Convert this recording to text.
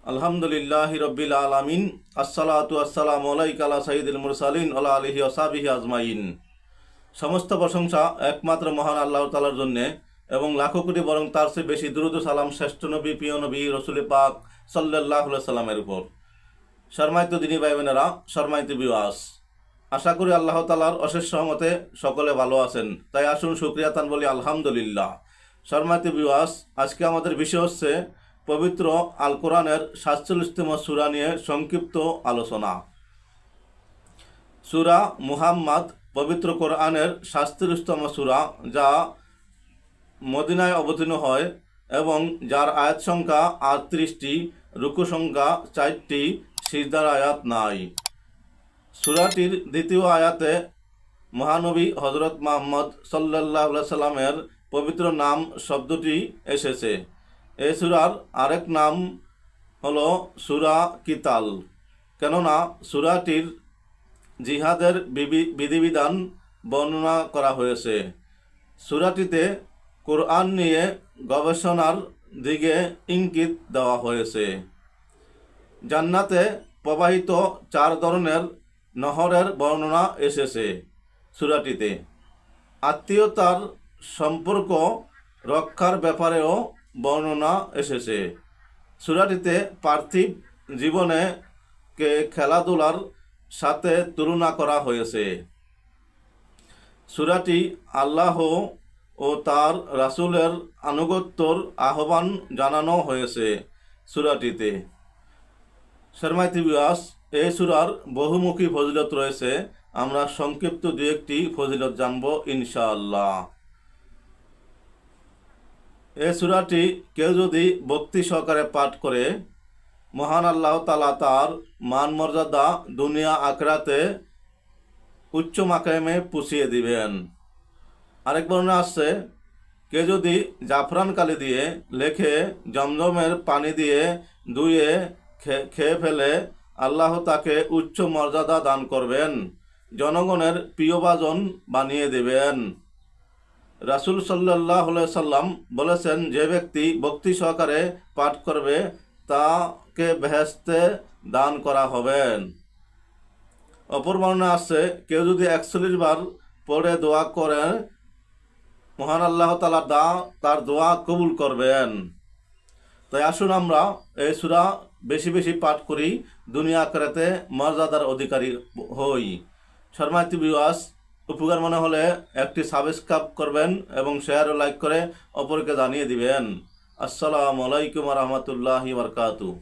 আলহামদুলিল্লাহি রব্বিল আলামিন। আসসালাতু আসসালামু আলাইকা আলা সাইয়্যিদিল মুরসালিন ওয়া আলিহি ওয়া সাহবিহি আজমাইন। সমস্ত প্রশংসা একমাত্র মহান আল্লাহ তাআলার জন্যে এবং লাখো কোটি বরং তার চেয়ে বেশি দুরূদ ও সালাম শ্রেষ্ঠ নবী প্রিয় নবী রাসূল পাক সাল্লাল্লাহু আলাইহি সাল্লামের উপর। সম্মানিত দিনী ভাই বোনেরা, সম্মানিত ভিউয়ার্স, আশা করি আল্লাহ তাআলার অশেষ রহমতে সকলে ভালো আছেন। তাই আসুন শুকরিয়া তান বলি আলহামদুলিল্লাহ। সম্মানিত ভিউয়ার্স, আজকে আমাদের বিষয় হচ্ছে পবিত্র আল কোরআনের ৪৭তম সূরা নিয়ে সংক্ষিপ্ত আলোচনা। সূরা মুহাম্মদ পবিত্র কোরআনের ৪৭তম সূরা, যা মদিনায় অবতীর্ণ হয় এবং যার আয়াত সংখ্যা ৩৮টি, রুকু সংখ্যা ৪টি, সিজদার আয়াত নাই। সূরাটির দ্বিতীয় আয়াতে মহানবী হযরত মুহাম্মদ সাল্লাল্লাহু আলাইহি সাল্লামের পবিত্র নাম শব্দটি এসেছে। এই সূরার আরেক নাম হলো সূরা কিতাল, কেননা সূরাটির জিহাদের বিধিবিধান বর্ণনা করা হয়েছে। সূরাটিতে কোরআন নিয়ে গবেষণার দিকে ইঙ্গিত দেওয়া হয়েছে। জান্নাতে প্রবাহিত 4 ধরনের নহরের বর্ণনা এসেছে সূরাটিতে। আত্মীয়তার সম্পর্ক রক্ষার ব্যাপারেও বর্ণনা এসেছে। সূরাটিতে পার্থিব জীবনে খেলাধুলার সাথে তুলনা করা হয়েছে। সূরাটি আল্লাহ ও তার রাসূলের আনুগত্যর আহ্বান জানানো হয়েছে সূরাটিতে। সম্মানিত ভিউয়ার্স, এই সূরার বহুমুখী ফজিলত রয়েছে। আমরা সংক্ষিপ্ত দু একটি ফজিলত জানব ইনশাআল্লাহ। এই সূরাটি কেউ যদি ভক্তি সহকারে পাঠ করে, মহান আল্লাহ তাআলা তার মান মর্যাদা দুনিয়া আখিরাতে উচ্চ মাকামে পুষিয়ে দিবেন। আরেক বর্ণনা আসছে, কেউ যদি জাফরান কালি দিয়ে লেখে জমজমের পানি দিয়ে ধুয়ে খেয়ে ফেলে, আল্লাহ তাকে উচ্চ মর্যাদা দান করবেন, জনগণের প্রিয়ভাজন বানিয়ে দেবেন। রাসূল সাল্লাল্লাহু আলাইহি সাল্লাম বলেছেন, যে ব্যক্তি ভক্তি সহকারে পাঠ করবে তাকে বেহেশতে দান করা হবেন। অপর বর্ণনা আছে, কেউ যদি ৪১ বার পড়ে দোয়া করে, মহান আল্লাহ তাআলা তার দোয়া কবুল করবেন। তাই আসুন আমরা এই সূরা বেশি বেশি পাঠ করি, দুনিয়া আখিরাতে মর্যাদার অধিকারী হই। সম্মানিত ভিউয়ার্স, উপকার মনে হলে একটি সাবস্ক্রাইব করবেন এবং শেয়ার ও লাইক করে অপরকে জানিয়ে দিবেন। আসসালামু আলাইকুম ওয়া রাহমাতুল্লাহি ওয়া বারাকাতুহু।